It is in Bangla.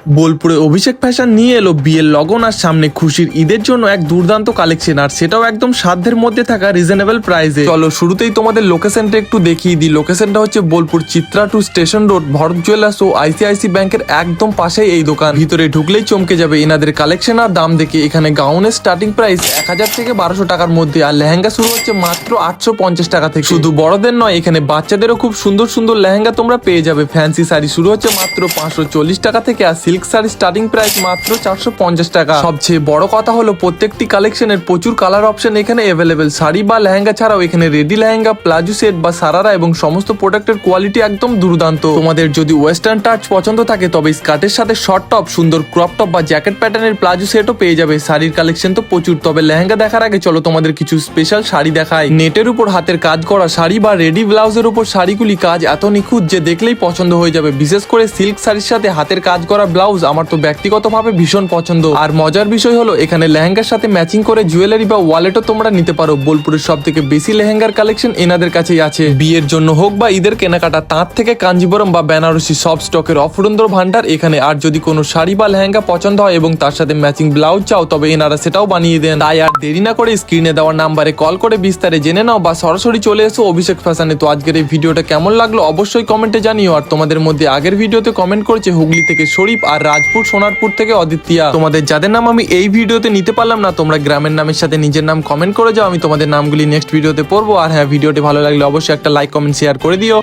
বোলপুরে অভিষেক ফ্যাশন নিয়ে এলো বিয়ের লগন আর সামনে খুশির ঈদের জন্য এক দুর্দান্ত কালেকশন, আর সেটাও একদম সাধ্যের মধ্যে থাকা রিজনেবল প্রাইসে। চলো শুরুতেই তোমাদের লোকেশনটা একটু দেখিয়ে দিই। লোকেশনটা হচ্ছে Bolpur Chitra to station road, Bharat jewellers ও আইসিআইসি ব্যাংকের একদম পাশেই এই দোকান। ভিতরে ঢুকলেই চমকে যাবে এনাদের কালেকশন আর দাম দেখে। এখানে গাউনের স্টার্টিং প্রাইস 1000 থেকে 1200 টাকার মধ্যে, আর লেহেঙ্গা শুরু হচ্ছে মাত্র 850 টাকা থেকে। শুধু বড়দের নয়, এখানে বাচ্চাদেরও খুব সুন্দর সুন্দর লেহেঙ্গা তোমরা পেয়ে যাবে। ফ্যান্সি শাড়ি শুরু হচ্ছে মাত্র 540 টাকা থেকে, আর সিল্ক শাড়ি স্টার্টিং প্রাইস মাত্র 450 টাকা। সবচেয়ে বড় কথা হলো প্রত্যেকটি কালেকশনের প্রচুর কালার অপশন এখানে অ্যাভেলেবেল। শাড়ি বা লেহেঙ্গা ছাড়াও এখানে রেডি লেহেঙ্গা, প্লাজো সেট বা সারারা এবং সমস্ত প্রোডাক্টের কোয়ালিটি একদম দুর্দান্ত। তোমাদের যদি ওয়েস্টার্ন টাচ পছন্দ থাকে তবে স্কার্টের সাথে শর্ট টপ, সুন্দর ক্রপ টপ বা জ্যাকেট প্যাটার্নের প্লাজো সেটও পেয়ে যাবে। শাড়ির কালেকশন তো প্রচুর, তবে লেহেঙ্গা দেখার আগে চলো তোমাদের কিছু স্পেশাল শাড়ি দেখাই। নেটের উপর হাতের কাজ করা শাড়ি বা রেডি ব্লাউজের উপর শাড়িগুলি কাজ এত নিখুঁত যে দেখলেই পছন্দ হয়ে যাবে। বিশেষ করে সিল্ক শাড়ির সাথে হাতের কাজ করা ব্লাউজ আমার তো ব্যক্তিগতভাবে ভীষণ পছন্দ। আর মজার বিষয় হলো এখানে লেহেঙ্গার সাথে ম্যাচিং করে জুয়েলারি বা ওয়ালেটও তোমরা নিতে পারো। বোলপুরের সব থেকে বেশি লেহেঙ্গার কালেকশন এনাদের কাছেই আছে। বিয়ের জন্য হোক বা ঈদের কেনাকাটা, তাঁত থেকে কাঞ্জিবরম বা বেনারসি সব স্টকের অফুরন্তর ভান্ডার এখানে। আর যদি কোনো শাড়ি বা লেহেঙ্গা পছন্দ হয় এবং তার সাথে ম্যাচিং ব্লাউজ চাও তবে এনারা সেটাও বানিয়ে দেন। তাই আর দেরি না করে স্ক্রিনে দেওয়া নাম্বারে কল করে বিস্তারে জেনে নাও বা সরাসরি চলে এসো অভিষেক ফ্যাশনে। তো আজকের এই ভিডিওটা কেমন লাগলো অবশ্যই কমেন্টে জানিও। আর তোমাদের মধ্যে আগের ভিডিওতে কমেন্ট করেছে হুগলি থেকে শরীফ আর রাজপুর সোনারপুর থেকে অদিতিয়া। তোমাদের যাদের নাম আমি এই ভিডিওতে নিতে পারলাম না, তোমরা গ্রামের নামের সাথে নিজের নাম কমেন্ট করে যাও, আমি তোমাদের নামগুলি নেক্সট ভিডিওতে পড়বো। আর হ্যাঁ, ভিডিওটি ভালো লাগলে অবশ্যই একটা লাইক কমেন্ট শেয়ার করে দিও।